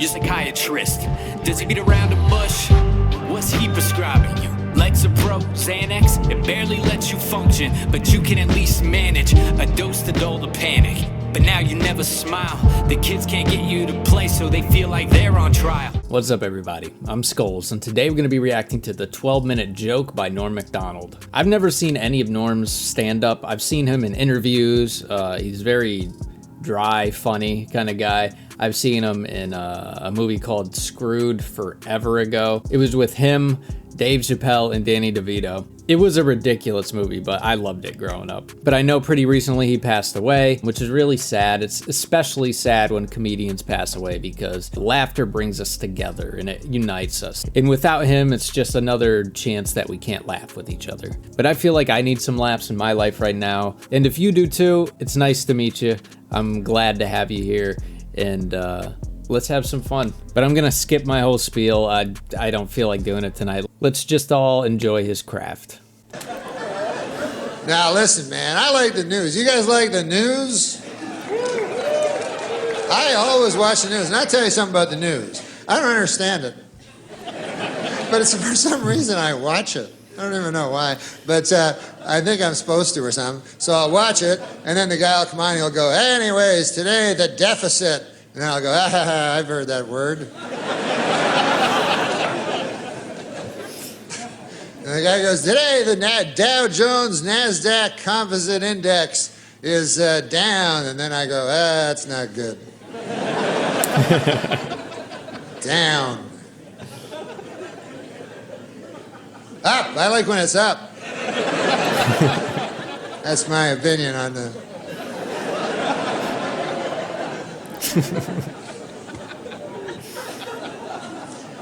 your psychiatrist? Does he beat around the bush? What's he prescribing you? Lexapro, Xanax, it barely lets you function, but you can at least manage a dose to dull the panic. But now you never smile. The kids can't get you to play, so they feel like they're on trial. What's up, everybody? I'm Skullz, and today we're going to be reacting to the 12-minute joke by Gene Macdonald. I've never seen any of Norm's stand-up. I've seen him in interviews. He's very dry, funny kind of guy. I've seen him in a movie called Screwed forever ago. It was with him, Dave Chappelle, and Danny DeVito. It was a ridiculous movie, but I loved it growing up. But I know pretty recently he passed away, which is really sad. It's especially sad when comedians pass away because laughter brings us together and it unites us. And without him, it's just another chance that we can't laugh with each other. But I feel like I need some laughs in my life right now. And if you do too, it's nice to meet you. I'm glad to have you here. And let's have some fun. But I'm gonna skip my whole spiel. I don't feel like doing it tonight. Let's just all enjoy his craft. Now listen, man, I like the news. You guys like the news? I always watch the news, and I'll tell you something about the news. I don't understand it. But it's for some reason I watch it. I don't even know why, but I think I'm supposed to or something. So I'll watch it, and then the guy will come on and he'll go, anyways, today the deficit. And then I'll go, I've heard that word. And the guy goes, today the Dow Jones NASDAQ Composite Index is down. And then I go, that's not good. Down. Up. I like when it's up. That's my opinion on the...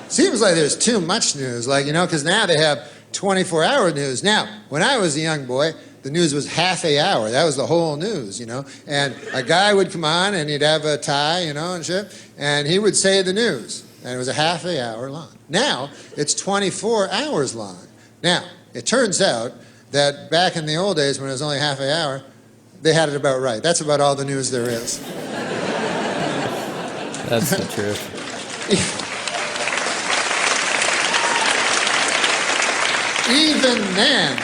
Seems like there's too much news, like, you know, because now they have 24-hour news. Now, when I was a young boy, the news was half an hour. That was the whole news, you know. And a guy would come on and he'd have a tie, you know, and shit, and he would say the news. And it was a half an hour long. Now, it's 24 hours long. Now, it turns out that back in the old days when it was only half an hour, they had it about right. That's about all the news there is. That's the truth. Even then,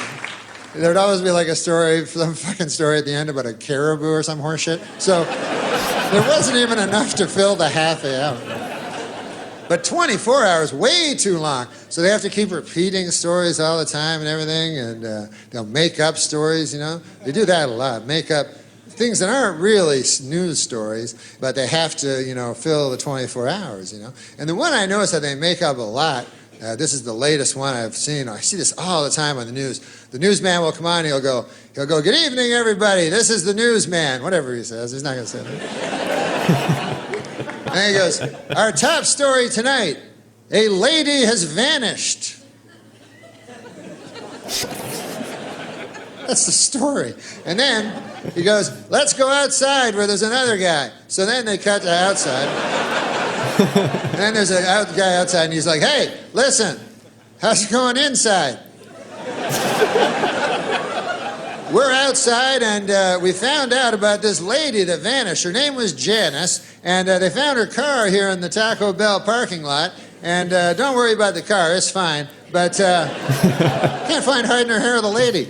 there'd always be like a story, some fucking story at the end about a caribou or some horse shit. So there wasn't even enough to fill the half an hour. But 24 hours, way too long. So they have to keep repeating stories all the time and everything, and they'll make up stories, you know. They do that a lot, make up things that aren't really news stories, but they have to, you know, fill the 24 hours, you know. And the one I noticed that they make up a lot, this is the latest one I've seen. I see this all the time on the news. The newsman will come on, he'll go, good evening, everybody. This is the newsman. Whatever he says, he's not going to say that. And he goes, our top story tonight, a lady has vanished. That's the story. And then he goes, let's go outside where there's another guy. So then they cut to outside. And then there's a guy outside and he's like, hey, listen, how's it going inside? We're outside and we found out about this lady that vanished. Her name was Janice, and they found her car here in the Taco Bell parking lot. And don't worry about the car, it's fine. But can't find hiding her hair of the lady.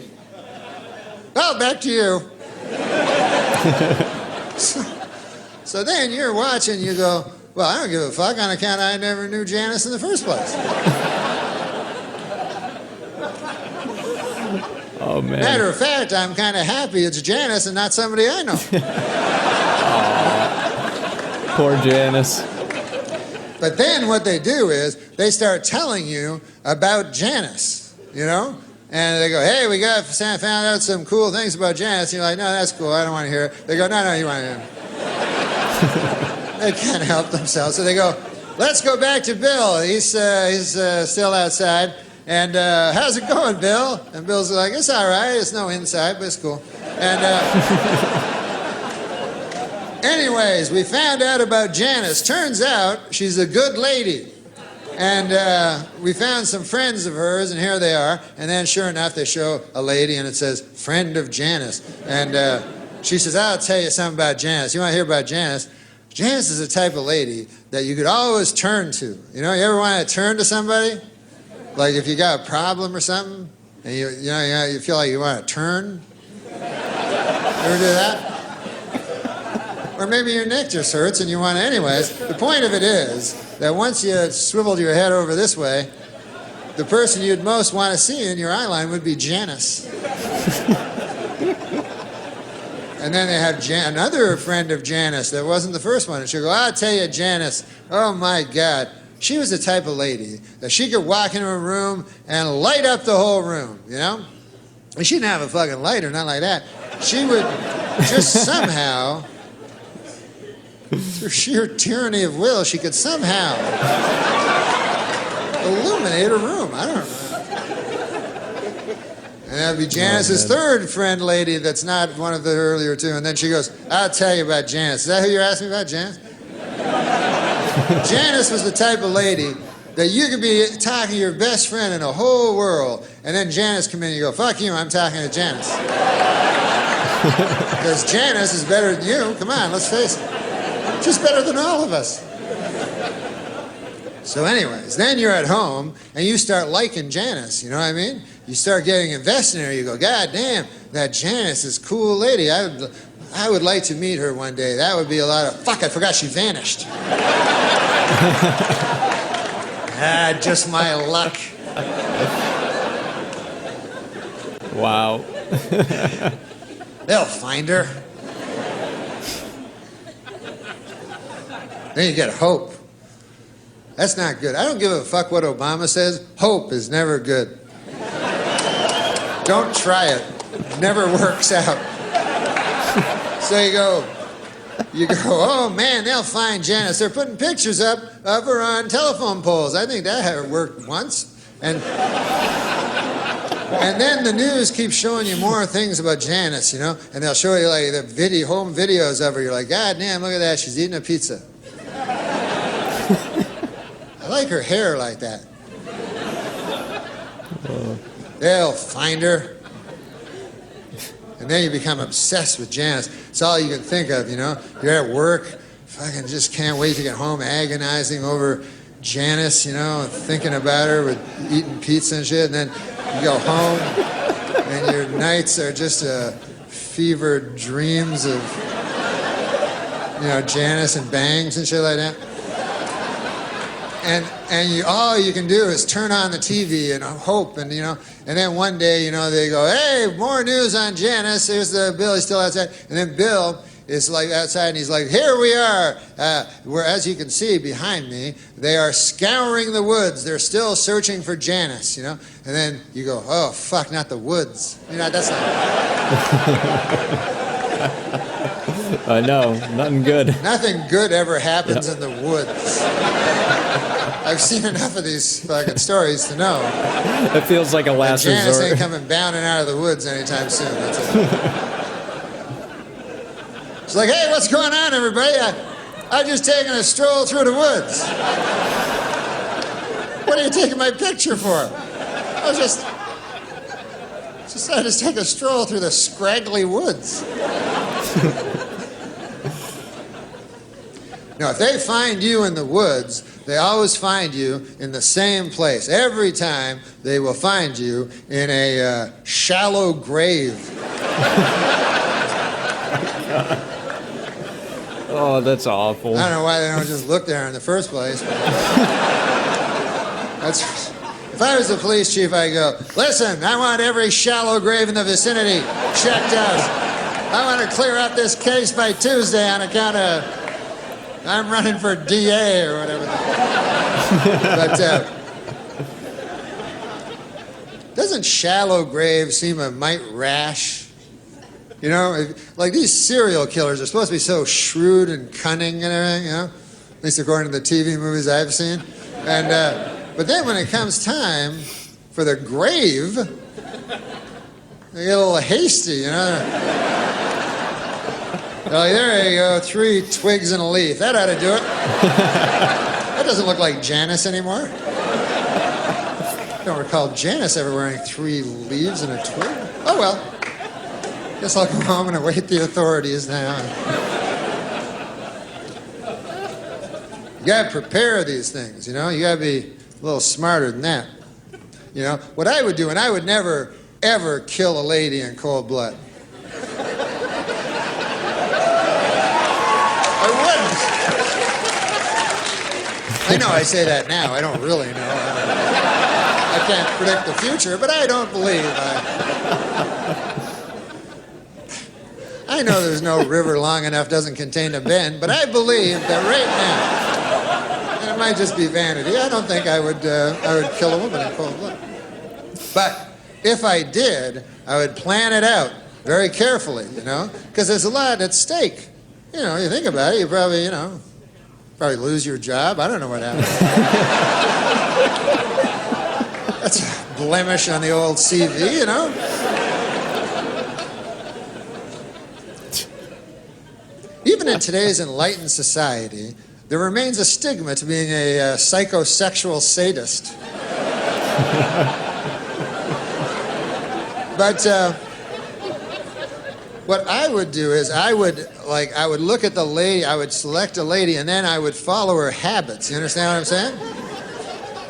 Well, back to you. So then you're watching, you go, well, I don't give a fuck on account I never knew Janice in the first place. Oh, man. Matter of fact, I'm kind of happy it's Janice and not somebody I know. Poor Janice. But then what they do is they start telling you about Janice, you know? And they go, hey, we found out some cool things about Janice. And you're like, no, that's cool, I don't want to hear it. They go, no, you want to hear it. They can't help themselves. So they go, let's go back to Bill. He's still outside. And how's it going, Bill? And Bill's like, it's all right. It's no inside, but it's cool. And anyways, we found out about Janice. Turns out she's a good lady. And we found some friends of hers, and here they are. And then sure enough, they show a lady, and it says, friend of Janice. And she says, I'll tell you something about Janice. You want to hear about Janice? Janice is the type of lady that you could always turn to. You know, you ever want to turn to somebody? Like if you got a problem or something, and you feel like you want to turn? Ever do that? Or maybe your neck just hurts and you want to anyways. The point of it is that once you swiveled your head over this way, the person you'd most want to see in your eye line would be Janice. And then they have another friend of Janice that wasn't the first one. And she'll go, I'll tell you, Janice, oh my God. She was the type of lady that she could walk into a room and light up the whole room, you know? And she didn't have a fucking lighter, not like that. She would just somehow, through sheer tyranny of will, she could somehow illuminate a room. I don't know. And that would be Janice's third friend lady that's not one of the earlier two. And then she goes, I'll tell you about Janice. Is that who you're asking about, Janice? Janice was the type of lady that you could be talking to your best friend in the whole world, and then Janice come in and you go, fuck you, I'm talking to Janice. Because Janice is better than you. Come on, let's face it. She's better than all of us. So anyways, then you're at home and you start liking Janice, you know what I mean? You start getting invested in her. You go, God damn, that Janice is a cool lady. I would like to meet her one day. That would be a lot of... Fuck, I forgot she vanished. Just my luck. Wow. They'll find her. Then you get hope. That's not good. I don't give a fuck what Obama says. Hope is never good. Don't try it. It never works out. So you go, oh man, they'll find Janice. They're putting pictures up of her on telephone poles. I think that had worked once. And then the news keeps showing you more things about Janice, you know? And they'll show you like the home videos of her. You're like, God damn, look at that. She's eating a pizza. I like her hair like that. They'll find her. And then you become obsessed with Janice. It's all you can think of, you know? You're at work, fucking just can't wait to get home, agonizing over Janice, you know, and thinking about her with eating pizza and shit. And then you go home, and your nights are just fevered dreams of, you know, Janice and bangs and shit like that. And all you can do is turn on the TV and hope, and you know, and then one day, you know, they go, hey, more news on Janice. Here's the Bill. He's still outside, and then Bill is like outside, and he's like, here we are. Where, as you can see behind me, they are scouring the woods. They're still searching for Janice, you know. And then you go, oh fuck, not the woods. You know, that's not. I know, nothing good. Nothing good ever happens in the woods. I've seen enough of these fucking stories to know. It feels like a last resort. Janice ain't coming bounding out of the woods anytime soon. That's it. It's like, hey, what's going on, everybody? I'm just taking a stroll through the woods. What are you taking my picture for? I just take a stroll through the scraggly woods. Now, if they find you in the woods, they always find you in the same place. Every time, they will find you in a shallow grave. Oh, that's awful. I don't know why they don't just look there in the first place. If I was the police chief, I'd go, listen, I want every shallow grave in the vicinity checked out. I want to clear up this case by Tuesday on account of I'm running for DA or whatever. But doesn't shallow grave seem a mite rash? You know, like these serial killers are supposed to be so shrewd and cunning and everything, you know? At least according to the TV movies I've seen. And but then when it comes time for the grave, they get a little hasty, you know? Oh, there you go, 3 twigs and a leaf. That ought to do it. That doesn't look like Janice anymore. I don't recall Janice ever wearing 3 leaves and a twig. Oh, well. Guess I'll go home and await the authorities now. gotta prepare these things, you know? You gotta be a little smarter than that. You know, what I would do, and I would never, ever kill a lady in cold blood. I wouldn't. I know I say that now. I don't really know. I can't predict the future, but I don't believe I know there's no river long enough doesn't contain a bend, but I believe that right now, and it might just be vanity, I don't think I would kill a woman in cold blood. But if I did, I would plan it out very carefully, you know, because there's a lot at stake. You know, you think about it, you probably, you know, lose your job. I don't know what happens. That's a blemish on the old CV, you know. Even in today's enlightened society, there remains a stigma to being a psychosexual sadist. But what I would do is I would look at the lady, I would select a lady, and then I would follow her habits. You understand what I'm saying?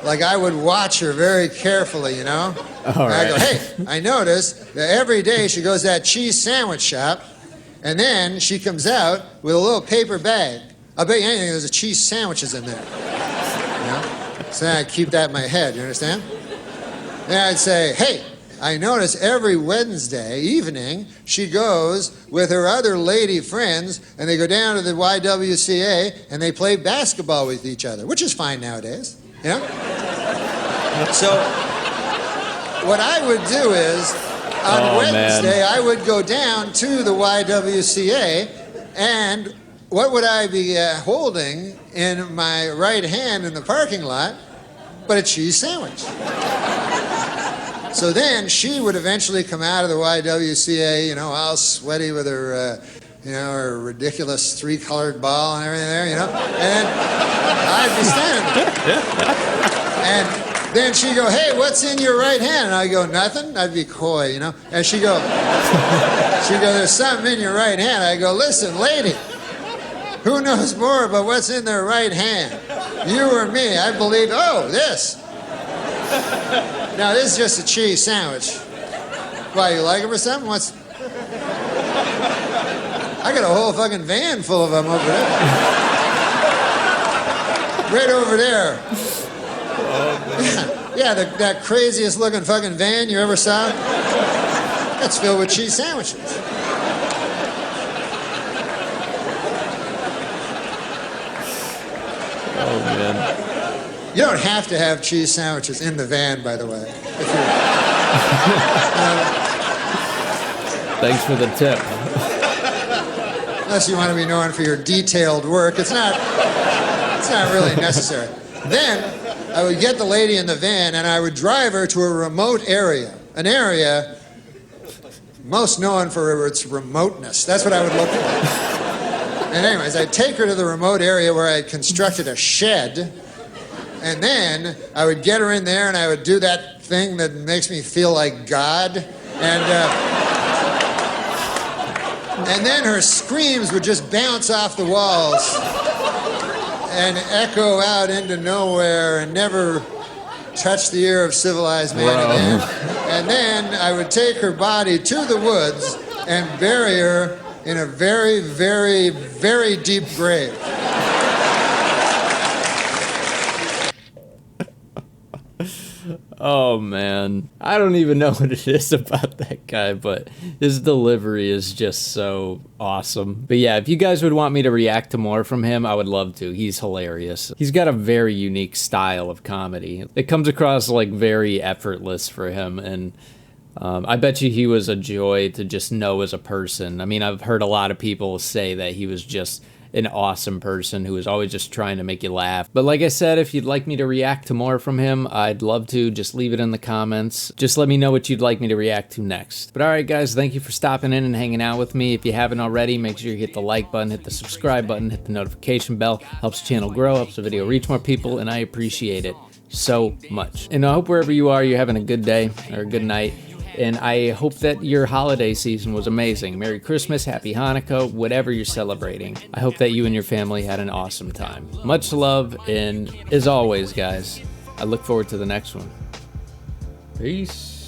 Like I would watch her very carefully, you know? All right. I go, hey, I noticed that every day she goes to that cheese sandwich shop, and then she comes out with a little paper bag. I'll bet you anything there's a cheese sandwiches in there. You know? So then I'd keep that in my head, you understand? Then I'd say, hey, I notice every Wednesday evening she goes with her other lady friends and they go down to the YWCA and they play basketball with each other, which is fine nowadays, you know? So what I would do is on Wednesday I would go down to the YWCA and what would I be holding in my right hand in the parking lot but a cheese sandwich. So then she would eventually come out of the YWCA, you know, all sweaty with her, you know, her ridiculous three-colored ball and everything there, you know. And then I'd be standing there. And then she'd go, hey, what's in your right hand? And I'd go, nothing. I'd be coy, you know. And she'd go, there's something in your right hand. I'd go, listen, lady, who knows more about what's in their right hand? You or me? I believe, oh, this. Now, this is just a cheese sandwich. Why, you like them or something? I got a whole fucking van full of them over there. Right over there. Yeah, that craziest looking fucking van you ever saw? That's filled with cheese sandwiches. Oh, man. You don't have to have cheese sandwiches in the van, by the way. Thanks for the tip. Unless you want to be known for your detailed work, it's not really necessary. Then I would get the lady in the van and I would drive her to a remote area, an area most known for its remoteness. That's what I would look for. And anyways, I'd take her to the remote area where I had constructed a shed. And then I would get her in there and I would do that thing that makes me feel like God. And then her screams would just bounce off the walls and echo out into nowhere and never touch the ear of civilized man again. And then I would take her body to the woods and bury her in a very, very, very deep grave. Oh, man. I don't even know what it is about that guy, but his delivery is just so awesome. But yeah, if you guys would want me to react to more from him, I would love to. He's hilarious. He's got a very unique style of comedy. It comes across like very effortless for him, and I bet you he was a joy to just know as a person. I mean, I've heard a lot of people say that he was just an awesome person who was always just trying to make you laugh. But like I said, if you'd like me to react to more from him, I'd love to. Just leave it in the comments. Just let me know what you'd like me to react to next. But alright guys, thank you for stopping in and hanging out with me. If you haven't already, make sure you hit the like button, hit the subscribe button, hit the notification bell. Helps the channel grow, helps the video reach more people, and I appreciate it so much. And I hope wherever you are, you're having a good day or a good night. And I hope that your holiday season was amazing. Merry Christmas, Happy Hanukkah, whatever you're celebrating. I hope that you and your family had an awesome time. Much love, and as always, guys, I look forward to the next one. Peace.